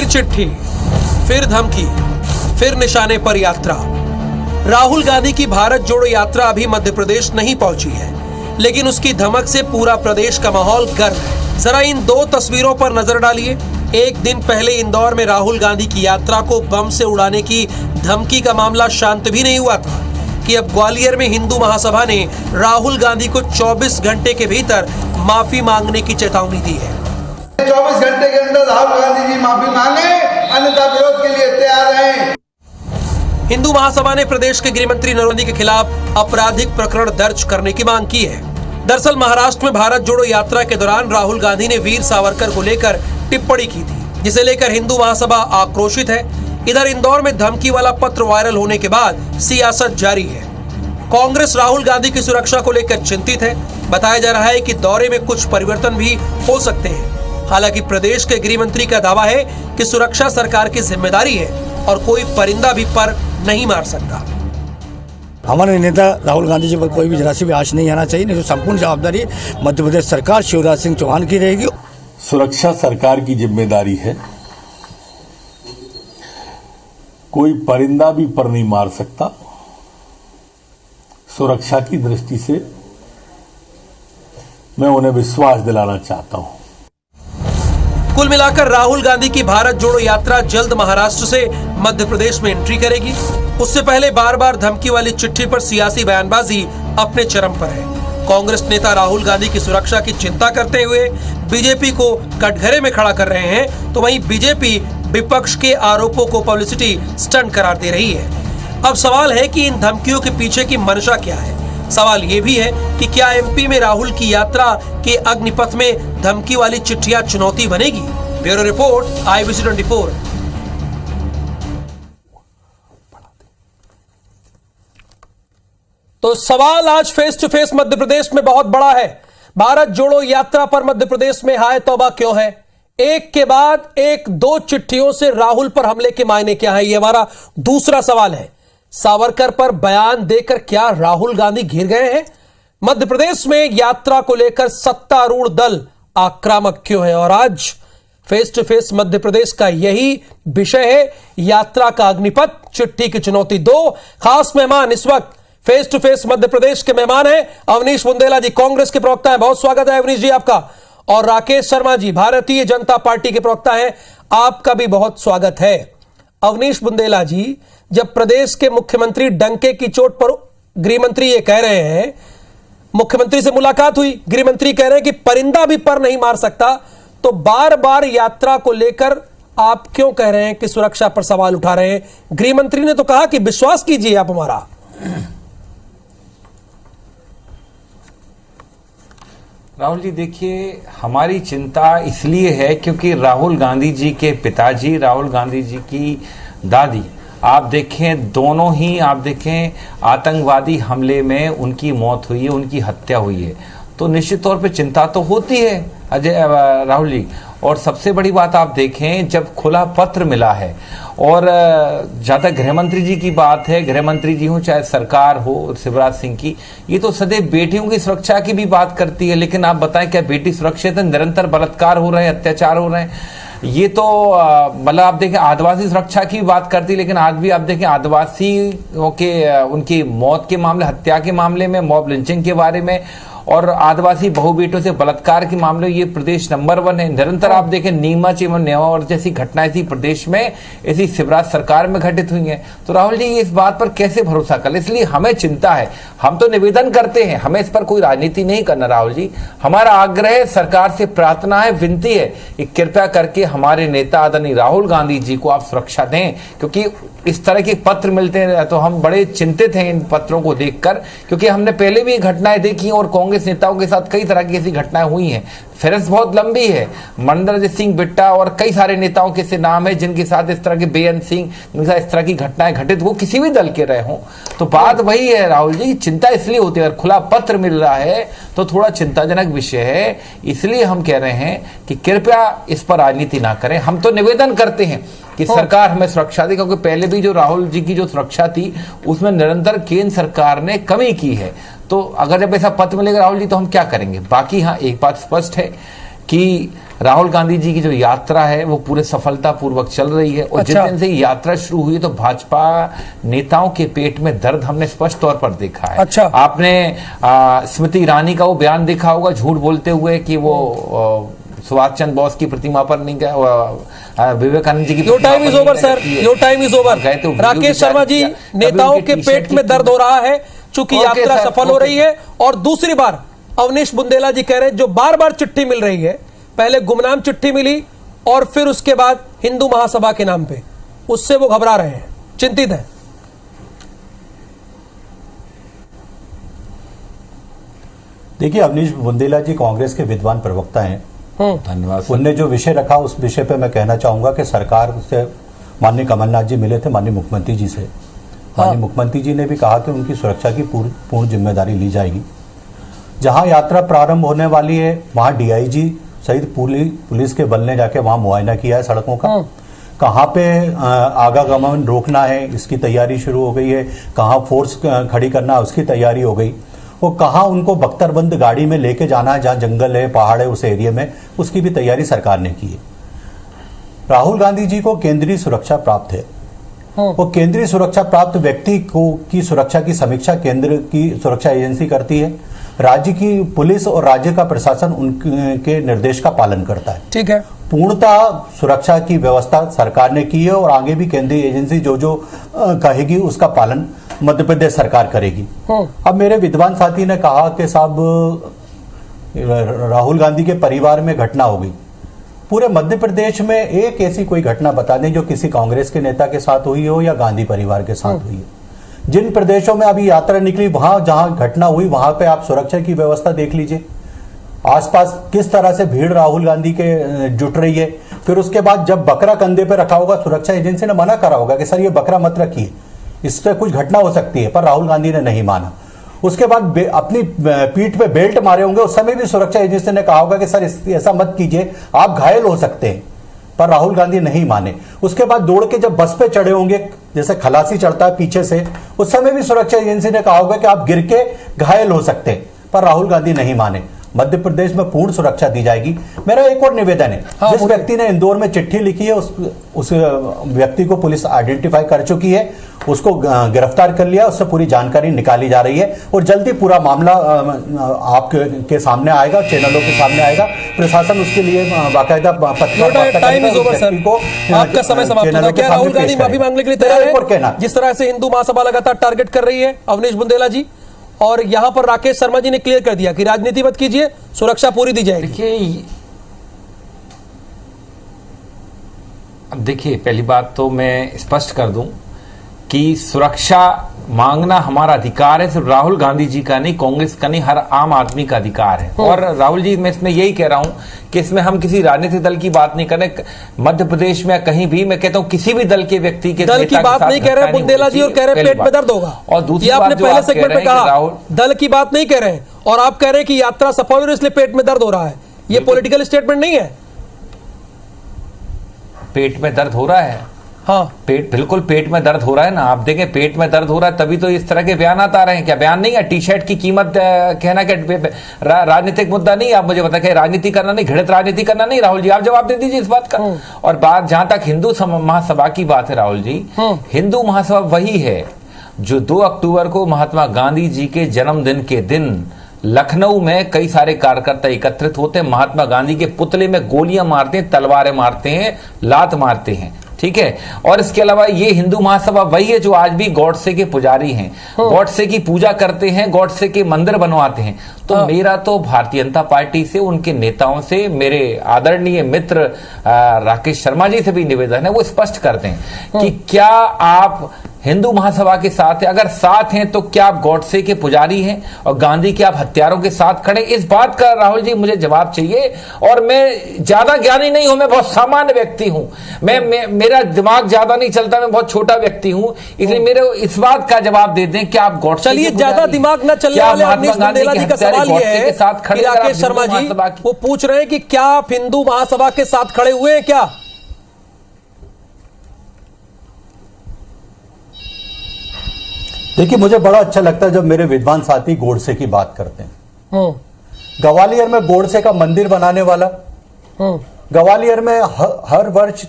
चिट्ठी, फिर धमकी, फिर निशाने पर यात्रा। राहुल गांधी की भारत जोड़ो यात्रा अभी मध्य प्रदेश नहीं पहुंची है, लेकिन उसकी धमक से पूरा प्रदेश का माहौल गर्म है। जरा इन दो तस्वीरों पर नजर डालिए। एक दिन पहले इंदौर में राहुल गांधी की यात्रा को बम से उड़ाने की धमकी का मामला शांत भी नहीं हुआ था कि अब ग्वालियर में हिंदू महासभा ने राहुल गांधी को 24 घंटे के भीतर माफी मांगने की चेतावनी दी है। 24 घंटे के अंदर राहुल गांधी जी माफी मांगे, अन्यथा विरोध के लिए तैयार हैं। हिंदू महासभा ने प्रदेश के गृहमंत्री नरेंद्र मोदी के खिलाफ आपराधिक प्रकरण दर्ज करने की मांग की है। दरअसल महाराष्ट्र में भारत जोड़ो यात्रा के दौरान राहुल गांधी ने वीर सावरकर को लेकर टिप्पणी की थी, जिसे लेकर हिंदू महासभा आक्रोशित है। इधर इंदौर में धमकी वाला पत्र वायरल होने के बाद सियासत जारी है। कांग्रेस राहुल गांधी की सुरक्षा को लेकर चिंतित है। बताया जा रहा है कि दौरे में कुछ परिवर्तन भी हो सकते हैं। हालांकि प्रदेश के गृह मंत्री का दावा है कि सुरक्षा सरकार की जिम्मेदारी है और कोई परिंदा भी पर नहीं मार सकता। हमारे नेता राहुल गांधी जी पर कोई भी जरा सी भी आँच नहीं आना चाहिए, नहीं तो संपूर्ण जवाबदारी मध्य प्रदेश सरकार शिवराज सिंह चौहान की रहेगी। सुरक्षा सरकार की जिम्मेदारी है, कोई परिंदा भी पर नहीं मार सकता। सुरक्षा की दृष्टि से मैं उन्हें विश्वास दिलाना चाहता हूं। कुल मिलाकर राहुल गांधी की भारत जोड़ो यात्रा जल्द महाराष्ट्र से मध्य प्रदेश में एंट्री करेगी। उससे पहले बार बार धमकी वाली चिट्ठी पर सियासी बयानबाजी अपने चरम पर है। कांग्रेस नेता राहुल गांधी की सुरक्षा की चिंता करते हुए बीजेपी को कटघरे में खड़ा कर रहे हैं, तो वहीं बीजेपी विपक्ष के आरोपों को पब्लिसिटी स्टंट करार दे रही है। अब सवाल है कि इन धमकियों के पीछे की मंशा क्या है। सवाल ये भी है कि क्या एमपी में राहुल की यात्रा के अग्निपथ में धमकी वाली चिट्ठियां चुनौती बनेगी। Bureau report, IBC 24। तो सवाल आज face to face Madhya Pradesh में बहुत बड़ा है। भारत जोड़ो यात्रा पर मध्य प्रदेश में हाय तौबा क्यों है? एक के बाद एक दो चिट्ठियों से राहुल पर हमले के मायने क्या है, ये हमारा दूसरा सवाल है। सावरकर पर बयान देकर क्या राहुल गांधी घिर गए हैं? मध्य प्रदेश में यात्रा को लेकर सत्तारूढ़ दल आक्रामक क्यों है? और आज face to face Madhya Pradesh का यही विषय है, यात्रा का अग्निपथ, चिट्ठी की चुनौती। दो खास मेहमान इस वक्त face to face Madhya Pradesh के मेहमान हैं। अवनीश बुंदेला जी कांग्रेस के प्रवक्ता हैं, बहुत स्वागत है अवनीश जी आपका। और राकेश शर्मा जी भारतीय जनता पार्टी के प्रवक्ता हैं, आपका भी बहुत स्वागत है। अवनीश बुंदेला जी, जब प्रदेश के मुख्यमंत्री डंके की चोट पर गृह मंत्री ये कह रहे हैं, मुख्यमंत्री से मुलाकात हुई, गृह मंत्री कह रहे हैं कि परिंदा भी पर नहीं मार सकता, तो बार बार यात्रा को लेकर आप क्यों कह रहे हैं कि सुरक्षा पर सवाल उठा रहे हैं? गृह मंत्री ने तो कहा कि विश्वास कीजिए आप हमारा। राहुल जी देखिए, हमारी चिंता इसलिए है क्योंकि राहुल गांधी जी के पिताजी, राहुल गांधी जी की दादी, आप देखें दोनों ही, आप देखें आतंकवादी हमले में उनकी मौत हुई है, उनकी हत्या हुई है। तो निश्चित तौर पे चिंता तो होती है राहुल जी। और सबसे बड़ी बात आप देखें, जब खुला पत्र मिला है और जहाँ तक गृहमंत्री जी की बात है, गृहमंत्री जी हो चाहे सरकार हो शिवराज सिंह की, ये तो सदैव बेटियों की सुरक्षा की भी बात करती है। लेकिन आप बताएं क्या बेटी सुरक्षित है? निरंतर बलात्कार हो रहे हैं, अत्याचार हो रहे हैं। ये तो मतलब आप देखें आदिवासी सुरक्षा की बात करती है, लेकिन आज भी आप देखें आदिवासियों के उनकी मौत के मामले, हत्या के मामले में, मॉब लिंचिंग के बारे में और आदिवासी बहु बेटों से बलात्कार के मामले, ये प्रदेश नंबर 1 है। निरंतर आप देखें नीमच एवं नेवावर जैसी घटनाएं इसी प्रदेश में, इसी शिवराज सरकार में घटित हुई हैं। तो राहुल जी इस बात पर कैसे भरोसा कर? इसलिए हमें चिंता है। हम तो निवेदन करते हैं, हमें इस पर कोई राजनीति नहीं करना राहुल जी। हमारा आग्रह सरकार से, प्रार्थना है, विनती है कि कृपया करके हमारे नेता आदरणीय राहुल गांधी जी को आप सुरक्षा दें, क्योंकि इस तरह के पत्र मिलते हैं तो हम बड़े चिंतित हैं इन पत्रों को देखकर, क्योंकि हमने पहले भी घटनाएं देखी और कांग्रेस नेताओं के साथ कई तरह की ऐसी घटनाएं हुई हैं। फेरस बहुत लंबी है। मंदरजीत सिंह बिट्टा और कई सारे नेताओं के से नाम है जिनके साथ इस तरह के, बेअंत सिंह, जिनके साथ इस तरह की घटनाएं घटित, वो किसी भी दल के रहे हों। तो बात वही है राहुल जी, चिंता इसलिए होती है, अगर खुला पत्र मिल रहा है तो थोड़ा चिंताजनक विषय है। इसलिए हम कह रहे हैं कि कृपया इस पर राजनीति ना करें। हम तो निवेदन करते हैं कि सरकार हमें सुरक्षा दे, क्योंकि पहले भी जो राहुल जी की जो सुरक्षा थी उसमें निरंतर केंद्र सरकार ने कमी की है। तो अगर जब ऐसा पत्र मिलेगा राहुल जी तो हम क्या करेंगे? बाकी हाँ, एक बात स्पष्ट है कि राहुल गांधी जी की जो यात्रा है वो पूरे सफलता पूर्वक चल रही है। और जिस दिन से यात्रा शुरू हुई तो भाजपा नेताओं के पेट में दर्द हमने स्पष्ट तौर पर देखा है। अच्छा। आपने स्मृति ईरानी का वो बयान देखा होगा झूठ बोलते हुए कि वो सुभाष चंद्र बोस की प्रतिमा पर नहीं गया, विवेकानंद जी की। Your time is over sir, your time is over. Rakesh Sharma ji, नेताओं के पेट में दर्द हो रहा है चूंकि यात्रा सफल हो रही है। और दूसरी बार अवनीश बुंदेला जी कह रहे हैं जो बार बार चिट्ठी मिल रही है, पहले गुमनाम चिट्ठी मिली और फिर उसके बाद हिंदू महासभा के नाम पे, उससे वो घबरा रहे हैं, चिंतित हैं। देखिए, अवनीश बुंदेला जी कांग्रेस के विद्वान प्रवक्ता हैं। धन्यवाद। उनने जो विषय रखा उस विषय पे मैं कहना चाहूंगा कि सरकार से माननीय कमलनाथ जी मिले थे माननीय मुख्यमंत्री जी से। माननीय मुख्यमंत्री जी ने भी कहा कि उनकी सुरक्षा की पूर्ण जिम्मेदारी ली जाएगी। जहां यात्रा प्रारंभ होने वाली है वहां डीआईजी सहित पुलिस के बल ने जाके वहां मुआयना किया है सड़कों का। कहाँ पे आवागमन रोकना है इसकी तैयारी शुरू हो गई है, कहाँ फोर्स खड़ी करना है उसकी तैयारी हो गई, वो कहाँ उनको बख्तरबंद गाड़ी में लेके जाना है जहाँ जंगल है पहाड़ है उस एरिया में, उसकी भी तैयारी सरकार ने की है। राहुल गांधी जी को केंद्रीय सुरक्षा प्राप्त है। वो केंद्रीय सुरक्षा प्राप्त व्यक्ति को की सुरक्षा की समीक्षा केंद्र की सुरक्षा एजेंसी करती है। राज्य की पुलिस और राज्य का प्रशासन उनके निर्देश का पालन करता है। ठीक है। पूर्णतः सुरक्षा की व्यवस्था सरकार ने की है और आगे भी केंद्रीय एजेंसी जो जो कहेगी उसका पालन मध्य प्रदेश सरकार करेगी। अब मेरे विद्वान साथी ने कहा कि साहब राहुल गांधी के परिवार में घटना हो गई। पूरे मध्य प्रदेश में एक ऐसी कोई घटना बता दें जो किसी कांग्रेस के नेता के साथ हुई हो या गांधी परिवार के साथ हुई हो। जिन प्रदेशों में अभी यात्रा निकली वहां जहां घटना हुई वहां पे आप सुरक्षा की व्यवस्था देख लीजिए। आसपास किस तरह से भीड़ राहुल गांधी के जुट रही है। फिर उसके बाद जब बकरा कंधे पे रखा होगा सुरक्षा एजेंसी ने मना करा होगा कि सर ये बकरा मत रखिए, इससे कुछ घटना हो सकती है, पर राहुल गांधी ने नहीं माना। उसके बाद अपनी पीठ पे बेल्ट मारे होंगे, उस समय भी सुरक्षा एजेंसी ने कहा होगा कि सर ऐसा मत कीजिए आप घायल हो सकते हैं, पर राहुल गांधी नहीं माने। उसके बाद दौड़ के जब बस पे चढ़े होंगे जैसे खलासी चढ़ता है पीछे से, उस समय भी सुरक्षा एजेंसी ने कहा होगा कि आप गिर के घायल हो सकते हैं, पर राहुल गांधी नहीं माने। मध्य प्रदेश में पूर्ण सुरक्षा दी जाएगी। मेरा एक और निवेदन है, जिस व्यक्ति ने इंदौर में चिट्ठी लिखी है उस व्यक्ति को पुलिस आइडेंटिफाई कर चुकी है, उसको गिरफ्तार कर लिया, उससे पूरी जानकारी निकाली जा रही है और जल्दी पूरा मामला आपके सामने आएगा, चैनलों के सामने आएगा। प्रशासन उसके लिए बाकायदा टाइम को आपका समय समाप्त होगा। क्या राहुल गांधी माफी मांगने के लिए तैयार है जिस तरह से हिंदू महासभा लगातार टारगेट कर रही है अवनीश बुंदेला जी? और यहां पर राकेश शर्मा जी ने क्लियर कर दिया कि राजनीति मत कीजिए, सुरक्षा पूरी दी जाएगी। देखिए पहली बात तो मैं स्पष्ट कर दूं कि सुरक्षा मांगना हमारा अधिकार है, सिर्फ राहुल गांधी जी का नहीं, कांग्रेस का नहीं, हर आम आदमी का अधिकार है। और राहुल जी मैं इसमें यही कह रहा हूं कि इसमें हम किसी राजनीतिक दल की बात नहीं कर रहे। मध्य प्रदेश में कहीं भी मैं कहता हूं किसी भी दल के व्यक्ति के दल की बात नहीं कह रहे बुंदेला जी, और कह रहे पेट में दर्द होगा। और दूसरी आपने पहले सेगमेंट में कहा दल की बात नहीं कह रहे हैं और आप कह रहे हैं कि यात्रा सफल हो इसलिए पेट में दर्द हो रहा है। ये पॉलिटिकल स्टेटमेंट नहीं है। पेट में दर्द हो रहा है, हाँ बिल्कुल पेट में दर्द हो रहा है ना। आप देखें पेट में दर्द हो रहा है तभी तो इस तरह के बयान आ रहे हैं। क्या बयान नहीं है? टी शर्ट की कीमत कहना कि राजनीतिक मुद्दा नहीं। आप मुझे बता के राजनीति करना नहीं, घृणित राजनीति करना नहीं। राहुल जी आप जवाब दे दीजिए इस बात का। और बात जहां तक हिंदू महासभा की बात है राहुल जी, हिंदू महासभा वही है जो 2 अक्टूबर को महात्मा गांधी जी के जन्मदिन के दिन लखनऊ में कई सारे कार्यकर्ता एकत्रित होते हैं, महात्मा गांधी के पुतले में गोलियां मारते हैं, तलवारें मारते हैं, लात मारते हैं, ठीक है। और इसके अलावा ये हिंदू महासभा वही है जो आज भी गॉडसे के पुजारी हैं, गॉडसे की पूजा करते हैं, गॉडसे के मंदिर बनवाते हैं। तो मेरा तो भारतीय जनता पार्टी से, उनके नेताओं से, मेरे आदरणीय मित्र राकेश शर्मा जी से भी निवेदन है वो स्पष्ट कर दें कि क्या आप हिंदू महासभा के साथ है? अगर साथ हैं तो क्या आप गॉडसे के पुजारी हैं और गांधी के आप हत्यारों के साथ खड़े? इस बात का राहुल जी मुझे जवाब चाहिए। और मैं ज्यादा ज्ञानी नहीं हूं, मैं बहुत सामान्य व्यक्ति हूं, मेरा दिमाग ज्यादा नहीं चलता, मैं बहुत छोटा व्यक्ति हूं, इसलिए मेरे इस बात का जवाब दे दें कि आप गॉडसे चलिए ज्यादा दिमाग न चलने वाले अवनीश बुंदेला जी का सवाल यह है कि राकेश शर्मा जी वो पूछ रहे हैं कि क्या आप हिंदू महासभा के साथ खड़े हुए हैं क्या? देखिए मुझे बड़ा अच्छा लगता है जब मेरे विद्वान साथी गोडसे की बात करते हैं। ग्वालियर में गोडसे का मंदिर बनाने वाला ग्वालियर में हर वर्ष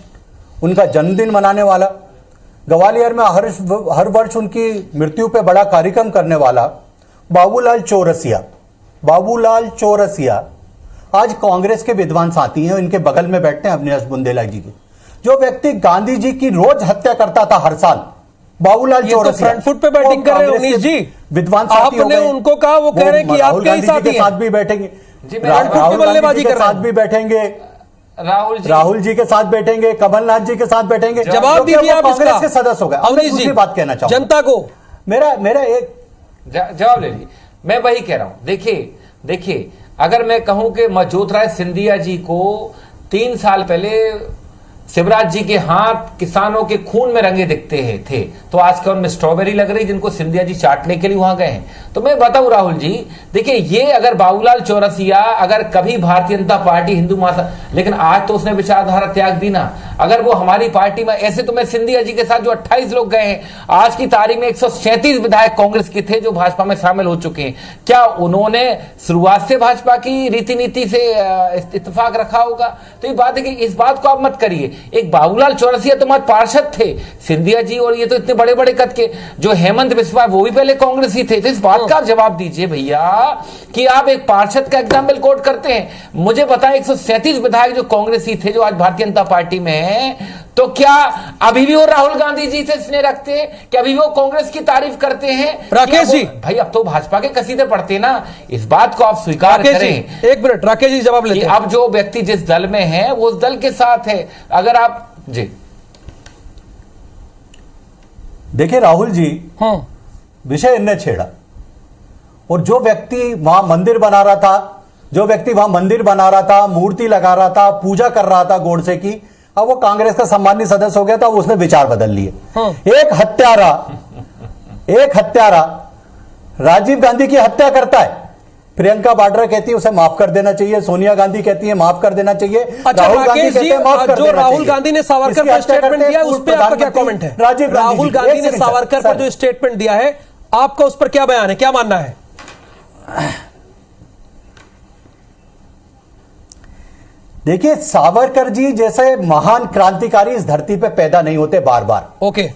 उनका जन्मदिन मनाने वाला, ग्वालियर में हर वर्ष उनकी मृत्यु पे बड़ा कार्यक्रम करने वाला बाबूलाल चौरसिया आज कांग्रेस के विद्वान साथी हैं, इनके बगल में बैठते हैं अविनाश बुंदेला जी के। जो व्यक्ति गांधी जी की रोज हत्या करता था हर साल, बाबूलाल चौरसिया, फ्रंट फुट पे बैटिंग कर रहे हैं उनीश जी। विद्वान साथी हो आपने गए। उनको कहा, वो कह रहे हैं कि आपके ही साथी हैं। साथ भी बैठेंगे, राहुल गांधी के साथ भी बैठेंगे, राहुल जी के साथ बैठेंगे, कमलनाथ जी के साथ बैठेंगे। जवाब दीजिए आप इसका। कांग्रेस के सदस्य हो गए। अवनीश जी, बात कहना चाहूंगा जनता को मेरा एक जवाब ले लीजिए। मैं वही कह रहा हूं, देखिए अगर मैं कहूं कि ज्योतिराय सिंधिया जी को 3 साल पहले शिवराज जी के हाथ किसानों के खून में रंगे दिखते थे, तो आज क्या उनमें स्ट्रॉबेरी लग रही जिनको सिंधिया जी चाटने के लिए वहां गए हैं? तो मैं बताऊं राहुल जी, देखिए ये अगर बाबूलाल चौरसिया अगर कभी भारतीय जनता पार्टी हिंदू महासभा, लेकिन आज तो उसने विचारधारा त्याग दी ना। अगर वो हमारी पार्टी में ऐसे, तो मैं सिंधिया जी के साथ जो 28 लोग गए हैं, आज की तारीख में 137 विधायक कांग्रेस के थे जो भाजपा में शामिल हो चुके हैं। क्या उन्होंने शुरुआत से भाजपा की रीति नीति से इत्तेफाक रखा होगा? तो ये बात है कि इस बात को आप मत करिए। एक बाबूलाल चौरसिया तो मत पार्षद थे, सिंधिया जी और ये तो इतने बड़े बड़े कद के, जो हेमंत बिस्वा वो भी पहले कांग्रेस ही थे। तो इस बात का आप जवाब दीजिए भैया कि आप एक पार्षद का एग्जाम्पल कोट करते हैं। मुझे बताएं 137 विधायक जो कांग्रेसी थे जो आज भारतीय जनता पार्टी में हैं, तो क्या अभी भी वो राहुल गांधी जी से स्नेह रखते हैं? क्या अभी भी वो कांग्रेस की तारीफ करते हैं? राकेश जी, भाई अब तो भाजपा के कसीदे पढ़ते हैं ना, इस बात को आप स्वीकार करें। एक मिनट राकेश जी जवाब लेते हैं। अब जो व्यक्ति जिस दल में है वो उस दल के साथ है। अगर आप जी देखिए राहुल जी, विषय इनने छेड़ा, और जो व्यक्ति वहां मंदिर बना रहा था, मूर्ति लगा रहा था, पूजा कर रहा था गोडसे की, अब वो कांग्रेस का सम्मानित सदस्य हो गया था, उसने विचार बदल लिए। एक हत्यारा राजीव गांधी की हत्या करता है, प्रियंका वाड्रा कहती है उसे माफ कर देना चाहिए, सोनिया गांधी कहती है माफ कर देना चाहिए, अच्छा, राहुल गांधी कहते हैं माफ कर जो देना राहुल चाहिए। गांधी ने सावरकर पर स्टेटमेंट दिया उस पर आपका क्या कमेंट है? राहुल गांधी ने सावरकर पर जो स्टेटमेंट दिया है, आपका उस पर क्या बयान है, क्या मानना है? देखिए, सावरकर जी जैसे महान क्रांतिकारी इस धरती पे पैदा नहीं होते बार बार। ओके,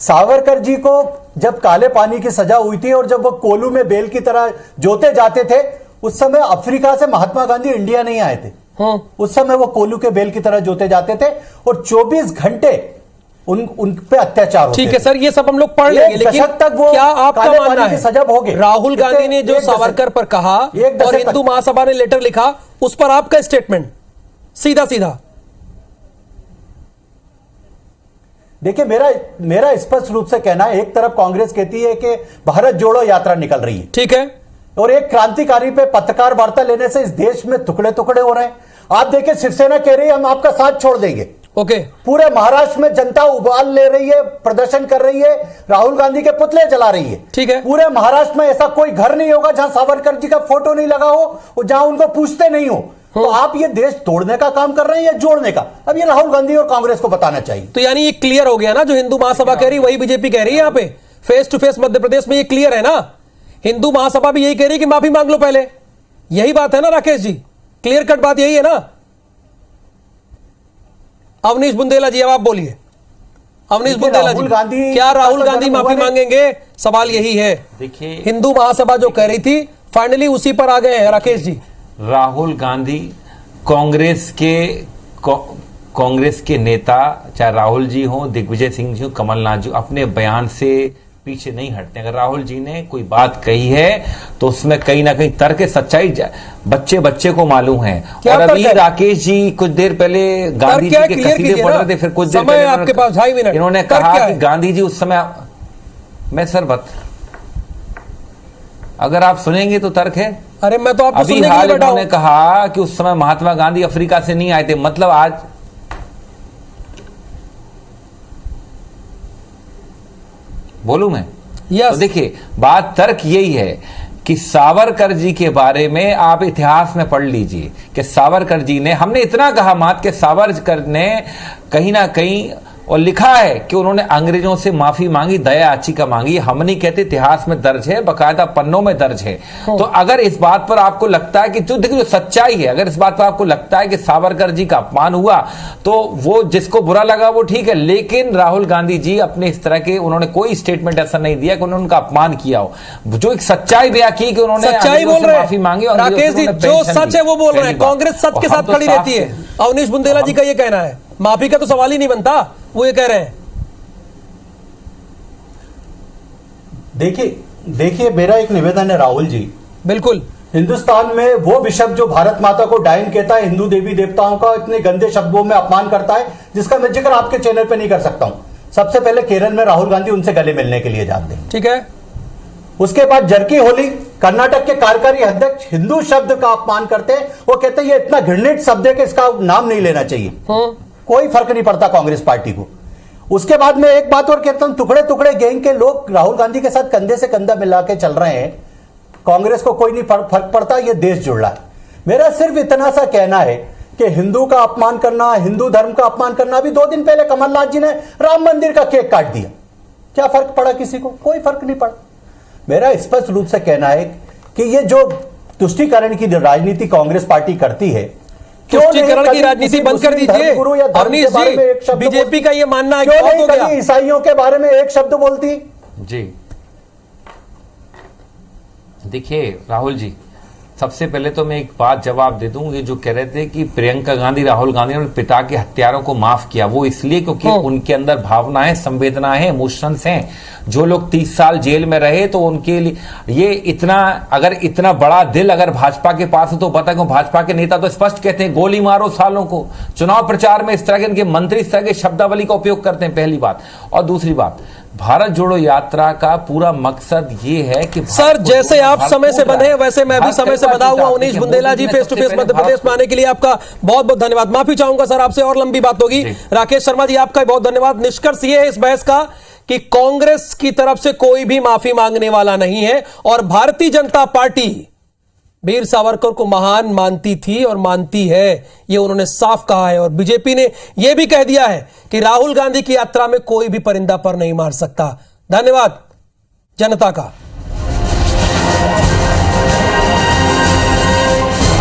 सावरकर जी को जब काले पानी की सजा हुई थी और जब वो कोलू में बेल की तरह जोते जाते थे, उस समय अफ्रीका से महात्मा गांधी इंडिया नहीं आए थे। उस समय वो कोलू के बेल की तरह जोते जाते थे और 24 घंटे उन पे अत्याचार होते। ठीक है सर, ये सब हम लोग पढ़ लेंगे, लेकिन तक वो क्या आपका मानना है सजा भोगे? राहुल गांधी ने जो सावरकर पर कहा और हिंदू महासभा ने लेटर लिखा, उस पर आपका स्टेटमेंट सीधा सीधा? देखिए, मेरा स्पष्ट रूप से कहना है, एक तरफ कांग्रेस कहती है कि भारत जोड़ो यात्रा निकल रही है, ठीक है, और एक क्रांतिकारी पे पत्रकार वार्ता लेने से इस देश में टुकड़े टुकड़े हो रहे हैं। आप देखिए, शिवसेना कह रही है हम आपका साथ छोड़ देंगे। ओके, पूरे महाराष्ट्र में जनता उबाल ले रही है, प्रदर्शन कर रही है, राहुल गांधी के पुतले जला रही है। ठीक है, पूरे महाराष्ट्र में ऐसा कोई घर नहीं होगा जहां सावरकर जी का फोटो नहीं लगा हो और जहां उनको पूछते नहीं हो। तो आप ये देश तोड़ने का काम कर रहे हैं या जोड़ने का? अब ये राहुल गांधी और कांग्रेस को बताना चाहिए। तो यानी ये क्लियर हो गया ना, जो हिंदू महासभा कह रही वही बीजेपी कह रही है। यहाँ पे face to face Madhya Pradesh में ये क्लियर है ना, हिंदू महासभा भी यही कह रही है कि माफी मांग लो पहले, यही बात है ना राकेश जी? क्लियर कट बात यही है ना? अवनीश बुंदेला जी, अब आप बोलिए। अवनीश बुंदेला जी, क्या राहुल गांधी माफी मांगेंगे? सवाल यही है। देखिए, हिंदू महासभा जो कह रही थी फाइनली उसी पर आ गए हैं राकेश जी। राहुल गांधी कांग्रेस के नेता, चाहे राहुल जी हो, दिग्विजय सिंह जी हो, कमलनाथ जी, अपने बयान से पीछे नहीं हटते। अगर राहुल जी ने कोई बात कही है तो उसमें कहीं ना कहीं तर्क सच्चाई बच्चे को मालूम है। और अभी राकेश जी कुछ देर पहले गांधी जी के कसीदे पढ़ रहे थे, फिर कुछ देर पहले आपके पास 2.5 मिनट इन्होंने कहा कि गांधी जी उस समय, मैं सर अगर आप सुनेंगे तो तर्क है। अरे मैं तो आपको अभी सुनने के हाल लिए बैठा हूं। इन्होंने कहा कि उस समय महात्मा गांधी अफ्रीका से नहीं आए थे, मतलब आज बोलूं मैं? तो देखिए, बात तर्क यही है कि सावरकर जी के बारे में आप इतिहास में पढ़ लीजिए कि सावरकर जी ने, हमने इतना कहा मात कि सावरकर ने कहीं ना कहीं और लिखा है कि उन्होंने अंग्रेजों से माफी मांगी, दया याचिका मांगी। हम नहीं कहते, इतिहास में दर्ज है, बकायदा पन्नों में दर्ज है। तो अगर इस बात पर आपको लगता है कि जो सच्चाई है, अगर इस बात पर आपको लगता है कि सावरकर जी का अपमान हुआ, तो वो जिसको बुरा लगा वो ठीक है, लेकिन राहुल गांधी जी अपने इस तरह के उन्होंने कोई स्टेटमेंट ऐसा नहीं दिया कि उन्होंने उनका अपमान किया हो। जो एक सच्चाई बयां की कि उन्होंने सच्चाई बोल रहे माफी मांगी और राकेश जी, जो सच है वो बोल रहे हैं। कांग्रेस सच के साथ खड़ी रहती है। अवनीश बुंदेला जी का ये कहना है, माफी का तो सवाल ही नहीं बनता, वो ये कह रहे हैं। देखिए मेरा एक निवेदन है राहुल जी, बिल्कुल। हिंदुस्तान में वो बिशप जो भारत माता को डायन कहता है, हिंदू देवी देवताओं का इतने गंदे शब्दों में अपमान करता है, जिसका मैं जिक्र आपके चैनल पे नहीं कर सकता हूं। सबसे पहले केरल में राहुल गांधी उनसे गले मिलने के लिए जाते हैं, ठीक है। उसके बाद जरकी होली, कर्नाटक के कार्यकारी अध्यक्ष हिंदू शब्द का अपमान करते हैं। वो कहते हैं ये इतना घृणित शब्द है कि इसका नाम नहीं लेना चाहिए। कोई फर्क नहीं पड़ता कांग्रेस पार्टी को। उसके बाद में एक बात और कहता हूं, टुकड़े टुकड़े गैंग के लोग राहुल गांधी के साथ कंधे से कंधा मिला के चल रहे हैं। कांग्रेस को कोई नहीं फर्क पड़ता, ये देश जुड़ रहा है। मेरा सिर्फ इतना सा कहना है कि हिंदू का अपमान करना, हिंदू धर्म का अपमान करना, अभी 2 दिन पहले कमलनाथ जी ने राम मंदिर का केक काट दिया। क्या फर्क पड़ा किसी को? कोई फर्क नहीं पड़ा। मेरा स्पष्ट रूप से कहना है कि ये जो तुष्टीकरण की राजनीति कांग्रेस पार्टी करती है, तुष्टीकरण की राजनीति बंद कर दीजिए। अवनीश जी, बीजेपी का ये मानना है कि ईसाइयों के बारे में एक शब्द बोलती। जी देखिए राहुल जी, सबसे पहले तो मैं एक बात जवाब दे दूं। ये जो कह रहे थे कि प्रियंका गांधी, राहुल गांधी ने पिता के हत्यारों को माफ किया, वो इसलिए क्योंकि उनके अंदर भावनाएं, संवेदनाएं, इमोशंस हैं। जो लोग 30 साल जेल में रहे, तो उनके लिए ये इतना, अगर इतना बड़ा दिल अगर भाजपा के पास हो तो पता क्यों भाजपा के नेता तो स्पष्ट कहते हैं गोली मारो सालों को। चुनाव प्रचार में इस तरह के इनके मंत्री इस तरह के शब्दावली का उपयोग करते हैं, पहली बात। और दूसरी बात, भारत जोड़ो यात्रा का पूरा मकसद ये है कि सर, जैसे आप समय से बंधे हैं वैसे मैं भी समय से बंधा हुआ। अवनीश बुंदेला जी, face to face Madhya Pradesh में आने के लिए आपका बहुत बहुत धन्यवाद। माफी चाहूंगा सर आपसे, और लंबी बात होगी। राकेश शर्मा जी, आपका बहुत धन्यवाद। निष्कर्ष ये है इस बहस का कि कांग्रेस की तरफ से कोई भी माफी मांगने वाला नहीं है, और भारतीय जनता पार्टी वीर सावरकर को महान मानती थी और मानती है, यह उन्होंने साफ कहा है। और बीजेपी ने यह भी कह दिया है कि राहुल गांधी की यात्रा में कोई भी परिंदा पर नहीं मार सकता। धन्यवाद जनता का।